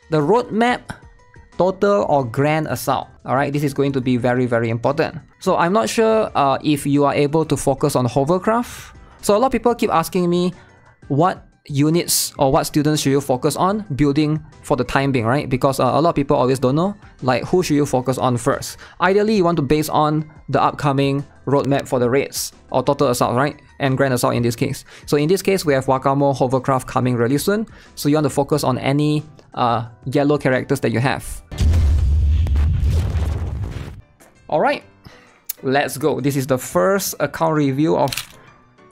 The roadmap, total or grand assault. Alright, this is going to be very, very important. So I'm not sure if you are able to focus on hovercraft. So a lot of people keep asking me what units or what students should you focus on building for the time being, right? Because a lot of people always don't know, like, who should you focus on first. Ideally, you want to base on the upcoming roadmap for the raids or total assault, right? And grand assault in this case. So in this case, we have Wakamo hovercraft coming really soon. So you want to focus on any yellow characters that you have. Alright, let's go. This is the first account review of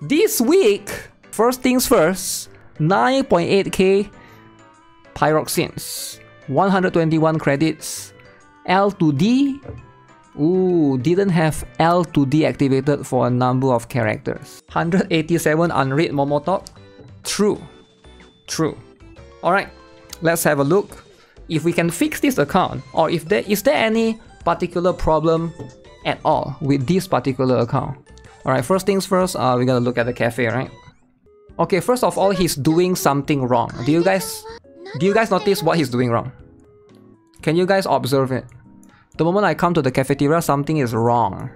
this week. First things first, 9.8k pyroxenes, 121 credits, L to D. Ooh, didn't have L to D activated for a number of characters. 187 unread Momotok. True. True. Alright, let's have a look. If we can fix this account, or if there is any particular problem at all with this particular account. Alright, first things first, we're gonna look at the cafe, right? Okay, first of all, he's doing something wrong. Do you guys notice what he's doing wrong? Can you guys observe it? The moment I come to the cafeteria, something is wrong.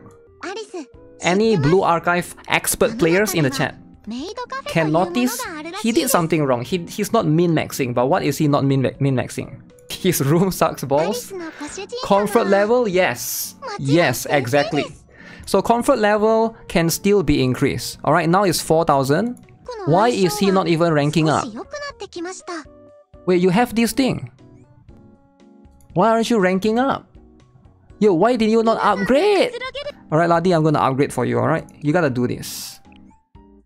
Any Blue Archive expert players in the chat can notice he did something wrong. He's not min-maxing, but what is he not min-maxing? His room sucks balls. Comfort level, yes. Yes, exactly. So comfort level can still be increased. Alright, now it's 4,000. Why is he not even ranking up? Wait, you have this thing. Why aren't you ranking up? Yo, why did you not upgrade? Alright, Ladi, I'm gonna upgrade for you, alright? You gotta do this.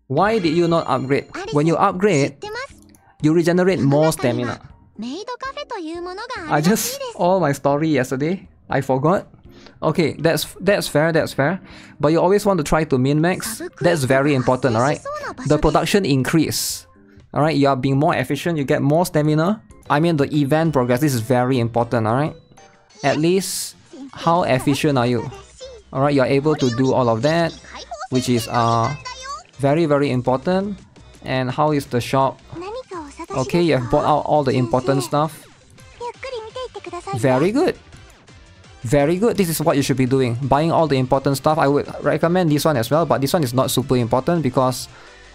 Why did you not upgrade? When you upgrade, you regenerate more stamina. I just... all my story yesterday, I forgot. Okay, that's fair, that's fair. But you always want to try to min-max. That's very important, alright? The production increase. Alright, you are being more efficient, you get more stamina. I mean the event progress, this is very important, alright? At least, how efficient are you? Alright, you are able to do all of that, which is very, very important. And how is the shop? Okay, you have bought out all the important stuff. Very good. Very good. This is what you should be doing. Buying all the important stuff. I would recommend this one as well, but this one is not super important because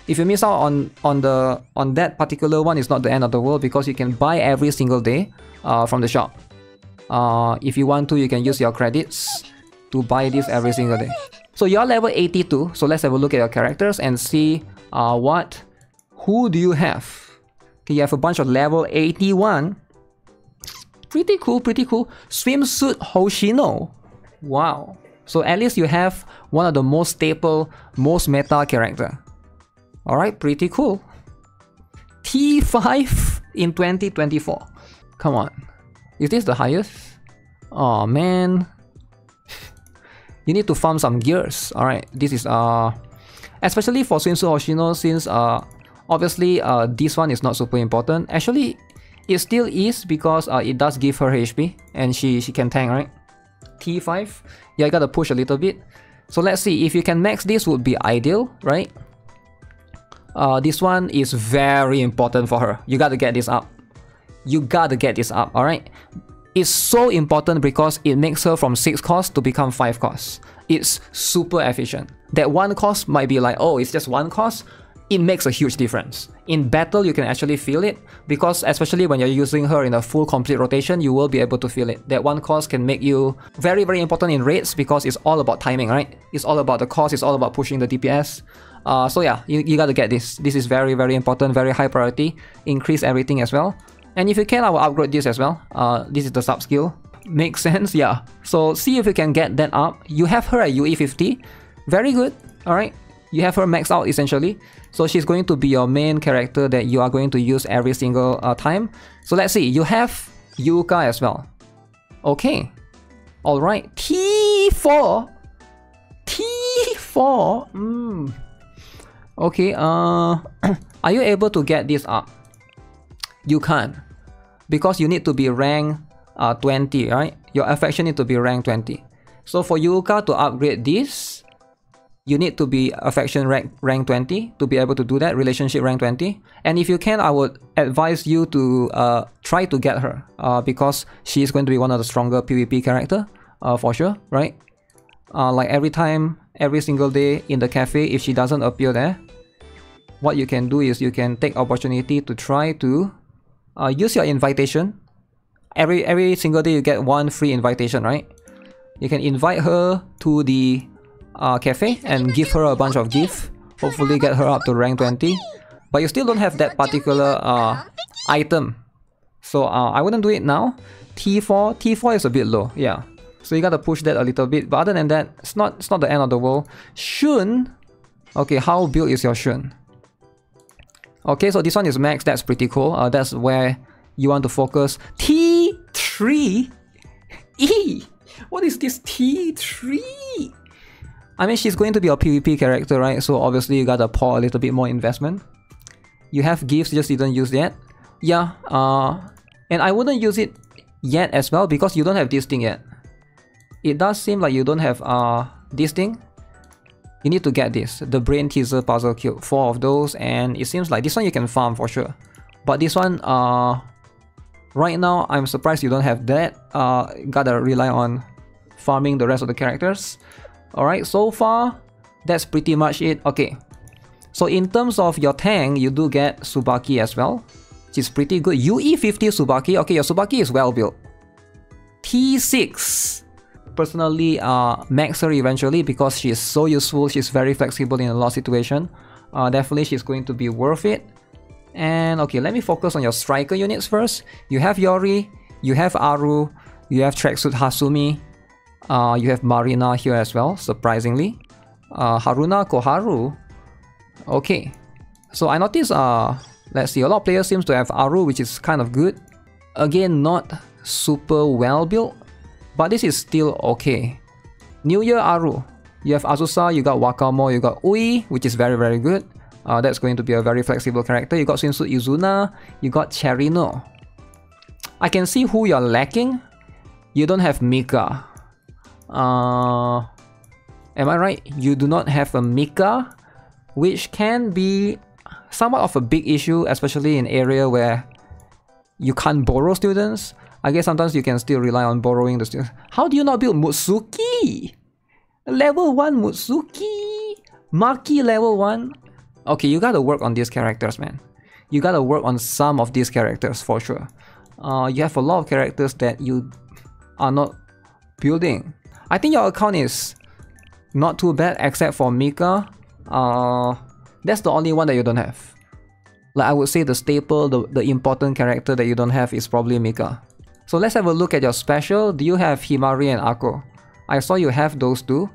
if you miss out on that particular one, it's not the end of the world because you can buy every single day from the shop. If you want to, you can use your credits to buy this every single day. So you're level 82. So let's have a look at your characters and see who do you have? Okay, you have a bunch of level 81. Pretty cool, pretty cool. Swimsuit Hoshino. Wow. So at least you have one of the most staple, most meta character. Alright, pretty cool. T5 in 2024. Come on. Is this the highest? Oh man. You need to farm some gears. Alright, this is especially for Swimsuit Hoshino, since obviously this one is not super important. Actually, it still is because it does give her HP and she can tank, right? T5. Yeah, you gotta push a little bit. So let's see, if you can max this would be ideal, right? This one is very important for her. You gotta get this up. You gotta get this up, alright? It's so important because it makes her from 6 cost to become 5 cost. It's super efficient. That 1 cost might be like, oh, it's just 1 cost. It makes a huge difference. In battle, you can actually feel it because especially when you're using her in a full complete rotation, you will be able to feel it. That 1 cost can make you very, very important in raids because it's all about timing, right? It's all about the cost, it's all about pushing the DPS. So yeah, you gotta get this. This is very, very important, very high priority. Increase everything as well. And if you can, I will upgrade this as well. This is the sub skill. Makes sense, yeah. So see if you can get that up. You have her at UE 50. Very good, alright. You have her maxed out essentially. So she's going to be your main character that you are going to use every single time. So let's see, you have Yuka as well. Okay. Alright, T4. T4. Okay, are you able to get this up? You can't. Because you need to be rank 20, right? Your affection need to be rank 20. So for Yuka to upgrade this, You need to be affection rank 20 to be able to do that, relationship rank 20. And if you can, I would advise you to try to get her because she is going to be one of the stronger PvP character for sure, right? Like every single day in the cafe, if she doesn't appear there, what you can do is you can take opportunity to try to use your invitation. Every single day you get one free invitation, right? You can invite her to the cafe and give her a bunch of gifts. Hopefully get her up to rank 20. But you still don't have that particular item. So I wouldn't do it now. T4 is a bit low, yeah. So you gotta push that a little bit. But other than that, it's not the end of the world. Shun. Okay, how built is your Shun? Okay, so this one is max. That's pretty cool. That's where you want to focus. T3? E! What is this T3? I mean, she's going to be a PvP character, right? So obviously you gotta pour a little bit more investment. You have gifts, just didn't use yet. Yeah, and I wouldn't use it yet as well because you don't have this thing yet. It does seem like you don't have this thing. You need to get this, the Brain Teaser Puzzle Cube, 4 of those, and it seems like this one you can farm for sure. But this one, right now, I'm surprised you don't have that. Gotta rely on farming the rest of the characters. Alright, so far, that's pretty much it. Okay, so in terms of your tank, you do get Tsubaki as well, which is pretty good. UE50 Tsubaki, okay, your Tsubaki is well built. T6. Personally, max her eventually because she is so useful. She's very flexible in a lot of situations. Definitely, she's going to be worth it. And okay, let me focus on your striker units first. You have Yori, you have Aru, you have Tracksuit Hasumi, you have Marina here as well, surprisingly. Haruna Koharu. Okay, so I noticed, let's see, a lot of players seems to have Aru, which is kind of good. Again, not super well built, but this is still okay. New Year Aru. You have Azusa, you got Wakamo, you got Ui, which is very, very good. That's going to be a very flexible character. You got Swimsuit Izuna, you got Cherino. I can see who you're lacking. You don't have Mika. Am I right? You do not have a Mika, which can be somewhat of a big issue, especially in area where you can't borrow students. I guess sometimes you can still rely on borrowing the students. How do you not build Mutsuki? Level 1 Mutsuki? Maki level 1? Okay, you gotta work on these characters, man. You gotta work on some of these characters for sure. You have a lot of characters that you are not building. I think your account is not too bad except for Mika. That's the only one that you don't have. Like I would say the staple, the important character that you don't have is probably Mika. So let's have a look at your special. Do you have Himari and Ako? I saw you have those two.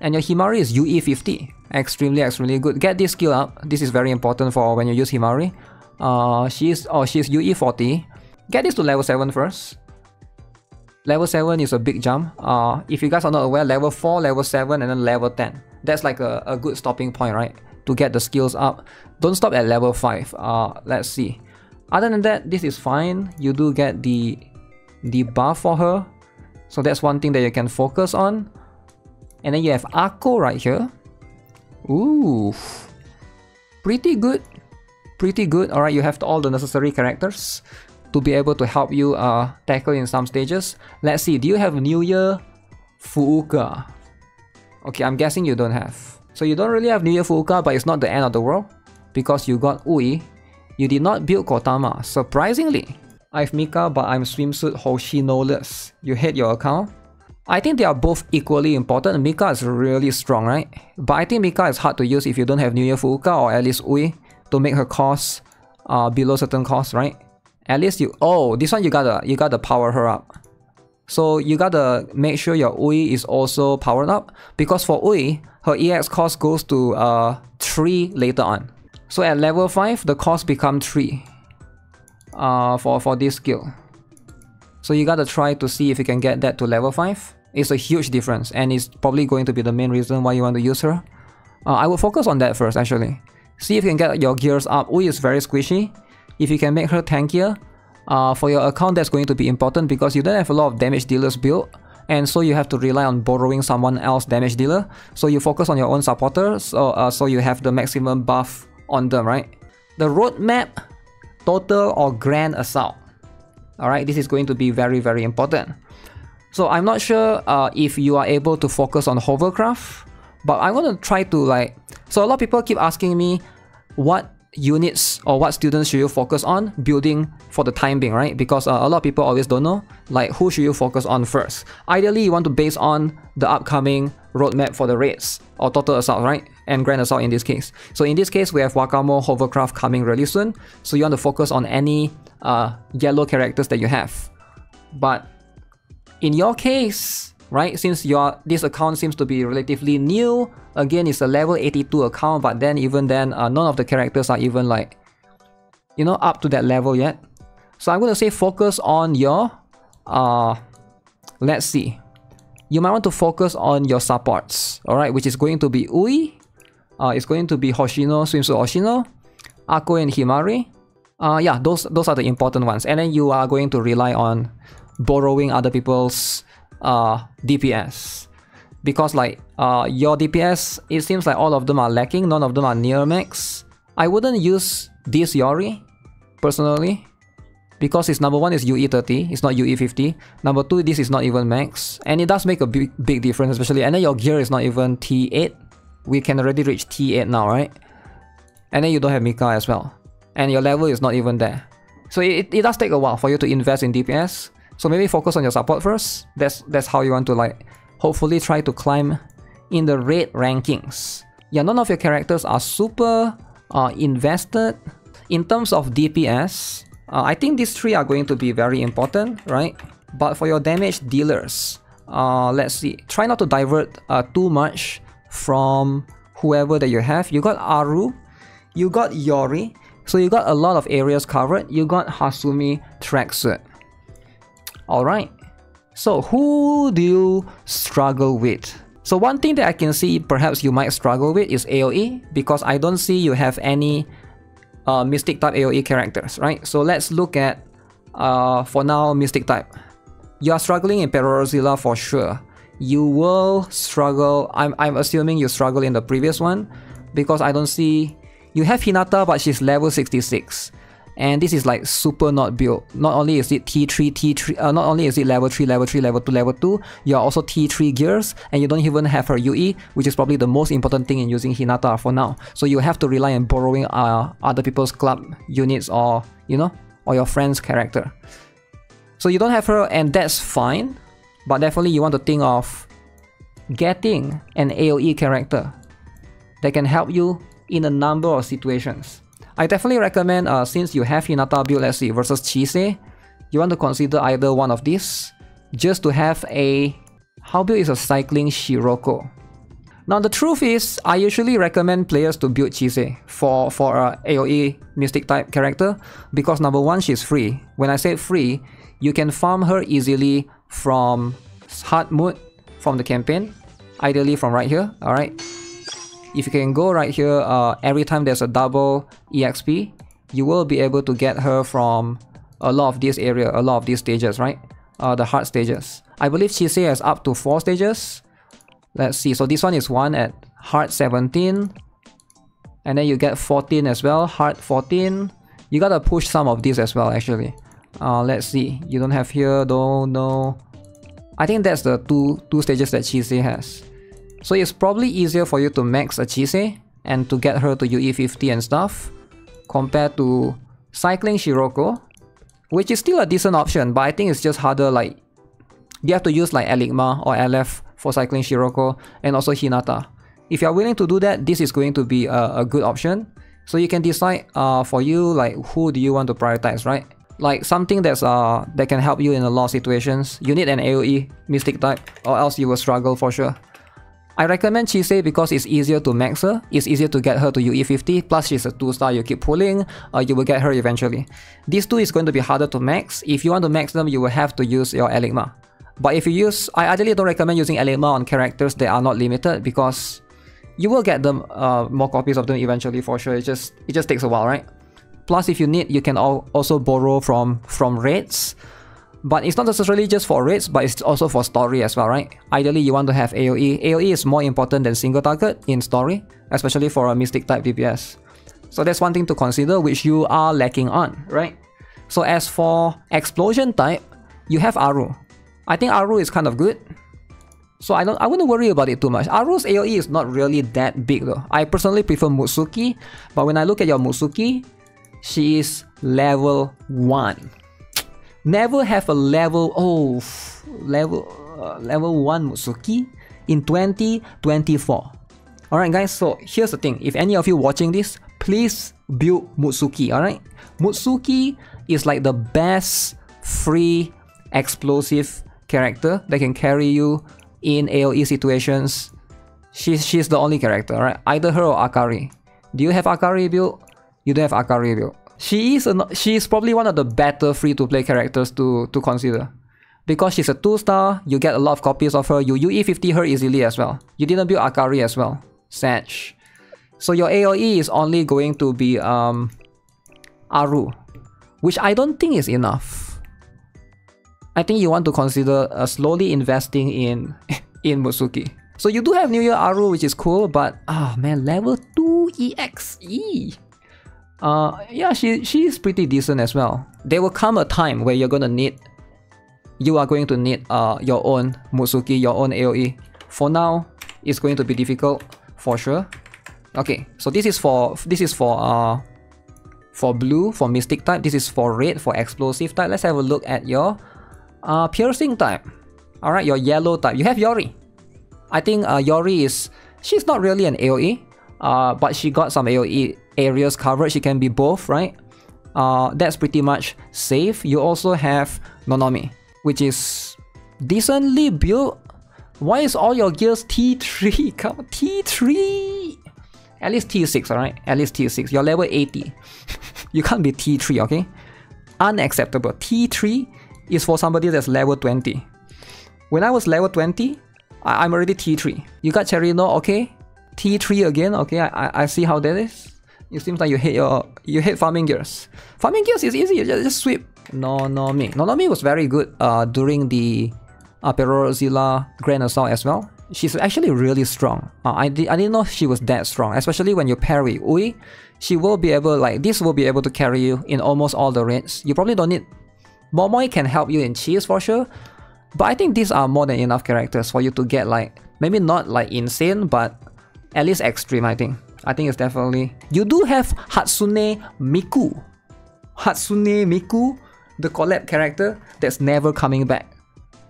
And your Himari is UE50. Extremely good. Get this skill up. This is very important for when you use Himari. She's UE40. Get this to level 7 first. Level 7 is a big jump. If you guys are not aware, level 4, level 7, and then level 10. That's like a good stopping point, right? To get the skills up. Don't stop at level 5. Let's see. Other than that, this is fine. You do get the buff for her. So that's one thing that you can focus on. And then you have Ako right here. Ooh. Pretty good. Pretty good. Alright, you have all the necessary characters to be able to help you tackle in some stages. Let's see, do you have New Year Fuuka? Okay, I'm guessing you don't have. So you don't really have New Year Fuuka, but it's not the end of the world because you got Ui. You did not build Kotama, surprisingly. I have Mika, but I'm Swimsuit Hoshinoless. You hate your account? I think they are both equally important. Mika is really strong, right? But I think Mika is hard to use if you don't have New Year Fuuka or at least Ui to make her cost below certain costs, right? At least you... Oh, this one you gotta power her up. So you gotta make sure your Ui is also powered up because for Ui, her EX cost goes to 3 later on. So at level 5, the cost becomes 3 for this skill. So you gotta try to see if you can get that to level 5. It's a huge difference and it's probably going to be the main reason why you want to use her. I would focus on that first actually. See if you can get your gears up. Ui is very squishy. If you can make her tankier, for your account that's going to be important because you don't have a lot of damage dealers built. and so you have to rely on borrowing someone else's damage dealer. So you focus on your own supporters, so you have the maximum buff on them, right? The roadmap, total or grand assault. Alright, this is going to be very, very important. So I'm not sure if you are able to focus on hovercraft, but I'm going to try to like... So a lot of people keep asking me what units or what students should you focus on building for the time being, right? Because a lot of people always don't know, like, who should you focus on first. Ideally, you want to base on the upcoming roadmap for the raids or total assault, right? And grand assault in this case. So in this case, we have Wakamo hovercraft coming really soon. So you want to focus on any yellow characters that you have. But in your case, right, since this account seems to be relatively new, again, it's a level 82 account, but then even then, none of the characters are even like, you know, up to that level yet. So I'm going to say focus on your, let's see, you might want to focus on your supports, alright, which is going to be Ui, it's going to be Hoshino, Swimsuit Hoshino, Ako and Himari. Yeah, those are the important ones. And then you are going to rely on borrowing other people's DPS, because like your DPS, it seems like all of them are lacking, none of them are near max. I wouldn't use this Yori personally, because its number 1 is UE 30, it's not UE 50. Number 2, this is not even max, and it does make a big difference, especially. And then your gear is not even T8. We can already reach T8 now, right? And then you don't have Mika as well, and your level is not even there. So it does take a while for you to invest in DPS. So maybe focus on your support first. That's how you want to like hopefully try to climb in the raid rankings. Yeah, none of your characters are super invested. In terms of DPS, I think these 3 are going to be very important, right? But for your damage dealers, let's see. Try not to divert too much from whoever that you have. You got Aru, you got Yori, so you got a lot of areas covered. You got Hasumi tracksuit. Alright, so who do you struggle with? So one thing that I can see perhaps you might struggle with is AoE, because I don't see you have any Mystic type AoE characters, right? So let's look at, for now, Mystic type. You are struggling in Perorozilla for sure. You will struggle, I'm assuming you struggle in the previous one, because I don't see... You have Hinata, but she's level 66. And this is like super not built. Not only is it T3, not only is it level 3, level 3, level 2, level 2, you're also T3 gears, and you don't even have her UE, which is probably the most important thing in using Hinata for now. So you have to rely on borrowing other people's club units, or, you know, or your friend's character. So you don't have her, and that's fine, but definitely you want to think of getting an AoE character that can help you in a number of situations. I definitely recommend, since you have Hinata build, let's see, versus Chise, you want to consider either one of these, just to have a... How build is a cycling Shiroko? Now the truth is, I usually recommend players to build Chise for a AoE Mystic type character, because number 1, she's free. When I say free, you can farm her easily from hard mode, from the campaign, ideally from right here, alright? If you can go right here, every time there's a double EXP, you will be able to get her from a lot of this area, a lot of these stages, right? The hard stages. I believe Chise has up to 4 stages. Let's see, so this one is 1 at hard 17. And then you get 14 as well, hard 14. You gotta push some of these as well, actually. Let's see, you don't have here, don't know. I think that's the two stages that Chise has. So it's probably easier for you to max a Chise and to get her to UE 50 and stuff, compared to cycling Shiroko, which is still a decent option, but I think it's just harder. Like, you have to use like Eligma or LF for cycling Shiroko, and also Hinata. If you're willing to do that, this is going to be a good option. So you can decide for you, like, who do you want to prioritize, right? Like something that's that can help you in a lot of situations. You need an AoE Mystic type, or else you will struggle for sure. I recommend Chise because it's easier to max her, it's easier to get her to UE 50, plus she's a 2-star, you keep pulling, you will get her eventually. These 2 is going to be harder to max. If you want to max them, you will have to use your Eligma. But if you use, I ideally don't recommend using Eligma on characters that are not limited, because you will get them more copies of them eventually for sure. It just takes a while, right? Plus if you need, you can also borrow from raids. But it's not necessarily just for raids, but it's also for story as well, right? Ideally, you want to have AoE. AoE is more important than single target in story, especially for a mystic type DPS. So that's one thing to consider, which you are lacking on, right? So as for explosion type, you have Aru. I think Aru is kind of good. So I wouldn't worry about it too much. Aru's AoE is not really that big though. I personally prefer Mutsuki, but when I look at your Mutsuki, she is level 1. Never have a level 1 Mutsuki in 2024. Alright guys, so here's the thing. If any of you watching this, please build Mutsuki, alright? Mutsuki is like the best free explosive character that can carry you in AoE situations. She's the only character, right? Either her or Akari. Do you have Akari build? You don't have Akari build. She is probably one of the better free-to-play characters to consider. Because she's a 2-star, you get a lot of copies of her, you UE50 her easily as well. You didn't build Akari as well. Sad. So your AoE is only going to be Aru, which I don't think is enough. I think you want to consider slowly investing in Mutsuki. So you do have New Year Aru, which is cool, but man, level 2 EXE. Yeah, she's pretty decent as well. There will come a time where you are going to need your own Mutsuki, your own AoE. For now, it's going to be difficult for sure. Okay, so this is for blue, for mystic type. This is for red, for explosive type. Let's have a look at your piercing type. Alright, your yellow type. You have Yori. I think Yori she's not really an AoE, but she got some AoE areas covered. She can be both, right? That's pretty much safe. You also have Nonomi, which is decently built. Why is all your gears T3? Come on, T3! At least T6, alright? At least T6. You're level 80. You can't be T3, okay? Unacceptable. T3 is for somebody that's level 20. When I was level 20, I'm already T3. You got Cherino, okay? T3 again, okay? I see how that is. It seems like you hate farming gears. Farming gears is easy, just sweep. Nonomi. Nonomi was very good during the Perorozilla Grand Assault as well. She's actually really strong. I didn't know she was that strong, especially when you pair with Ui. She will be able, this will be able to carry you in almost all the raids. You probably don't need... Momoi can help you in cheese for sure, but I think these are more than enough characters for you to get maybe not insane, but at least extreme, I think. I think it's definitely... You do have Hatsune Miku. Hatsune Miku, the collab character that's never coming back.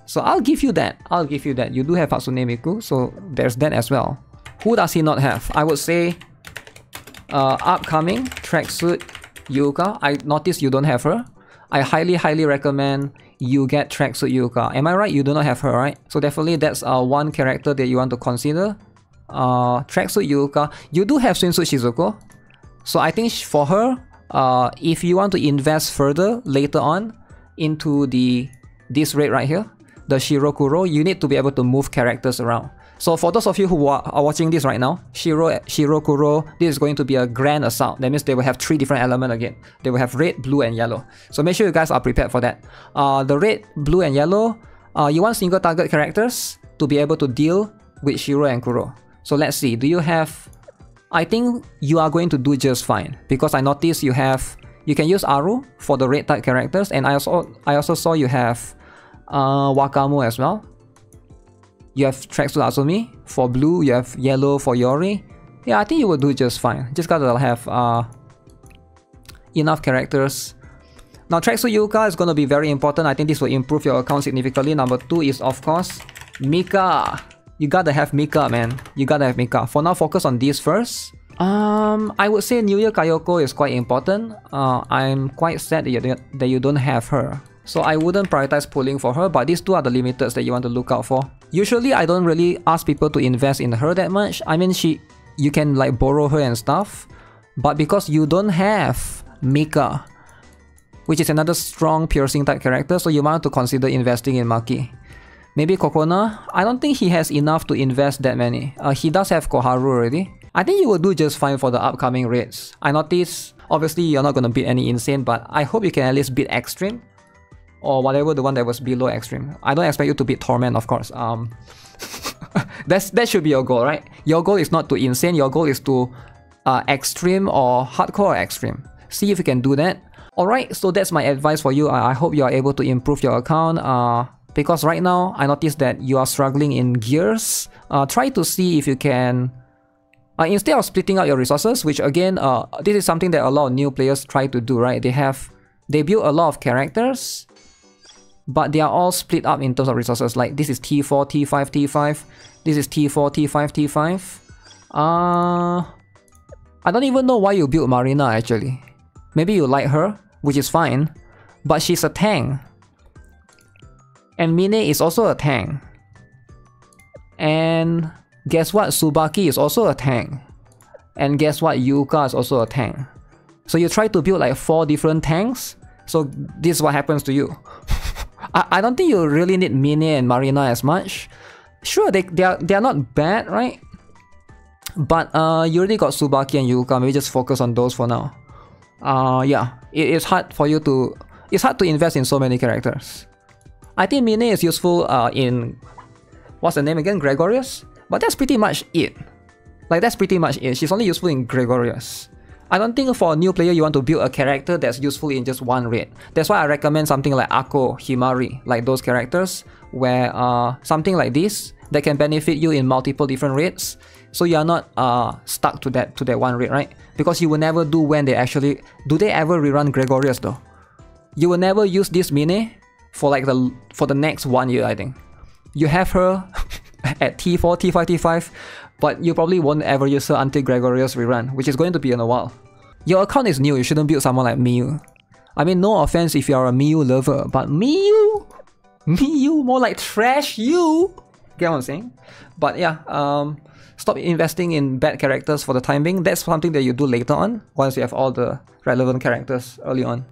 So I'll give you that. I'll give you that. You do have Hatsune Miku, so there's that as well. Who does he not have? I would say upcoming Tracksuit Yuka. I noticed you don't have her. I highly recommend you get Tracksuit Yuka. Am I right? You do not have her, right? So definitely that's one character that you want to consider. Tracksuit Yuka. You do have Swimsuit Shizuko. So I think for her, if you want to invest further later on into this raid right here, the Shirokuro, you need to be able to move characters around. So for those of you who are watching this right now, Shirokuro, this is going to be a grand assault. That means they will have 3 different elements again. They will have red, blue, and yellow. So make sure you guys are prepared for that. The red, blue, and yellow, you want single target characters to be able to deal with Shiro and Kuro. So let's see, do you have... I think you are going to do just fine, because I noticed you can use Aru for the red type characters, and I also saw you have Wakamu as well. You have Tracksuit Azumi for blue, you have yellow for Yori. Yeah, I think you will do just fine. Just gotta have enough characters. Now Tracksuit Yuka is gonna be very important. I think this will improve your account significantly. Number 2 is of course Mika. You gotta have Mika, man. You gotta have Mika. For now, focus on this first. I would say New Year Kayoko is quite important. I'm quite sad that you don't have her. So I wouldn't prioritize pulling for her, but these 2 are the limiteds that you want to look out for. Usually I don't really ask people to invest in her that much. I mean, you can borrow her and stuff, but because you don't have Mika, which is another strong piercing type character, so you want to consider investing in Maki. Maybe Kokona. I don't think he has enough to invest that many. He does have Koharu already. I think you will do just fine for the upcoming raids. I noticed, obviously you're not going to beat any insane, but I hope you can at least beat extreme. or whatever the one that was below extreme. I don't expect you to beat Torment, of course. That should be your goal, right? Your goal is not to insane. Your goal is to extreme or hardcore or extreme. See if you can do that. Alright, so that's my advice for you. I hope you are able to improve your account. Because right now, I noticed that you are struggling in gears. Try to see if you can... instead of splitting out your resources, which again, this is something that a lot of new players try to do, right? They build a lot of characters, but they are all split up in terms of resources. Like this is T4, T5, T5. This is T4, T5, T5. I don't even know why you built Marina actually. Maybe you like her, which is fine, but she's a tank. And Mine is also a tank. And guess what? Tsubaki is also a tank. And guess what? Yuka is also a tank. So you try to build like 4 different tanks. So this is what happens to you. I don't think you really need Mine and Marina as much. Sure, they are not bad, right? But you already got Tsubaki and Yuka. Maybe just focus on those for now. Yeah, it's hard for you to... It's hard to invest in so many characters. I think Mine is useful in... What's the name again? Gregorius? But that's pretty much it. Like, that's pretty much it. She's only useful in Gregorius. I don't think for a new player you want to build a character that's useful in just one raid. That's why I recommend something like Akko, Himari, like those characters, where something like this that can benefit you in multiple different raids. So you are not stuck to that one raid, right? Because you will never do when they actually... Do they ever rerun Gregorius though? You will never use this Mine for like the next 1 year, I think. You have her at T4, T5, T5, but you probably won't ever use her until Gregorius rerun, which is going to be in a while. Your account is new, you shouldn't build someone like Miyu. I mean, no offense if you're a Miyu lover, but Miyu, more like trash you. Get what I'm saying? But yeah, stop investing in bad characters for the time being. That's something that you do later on, once you have all the relevant characters early on.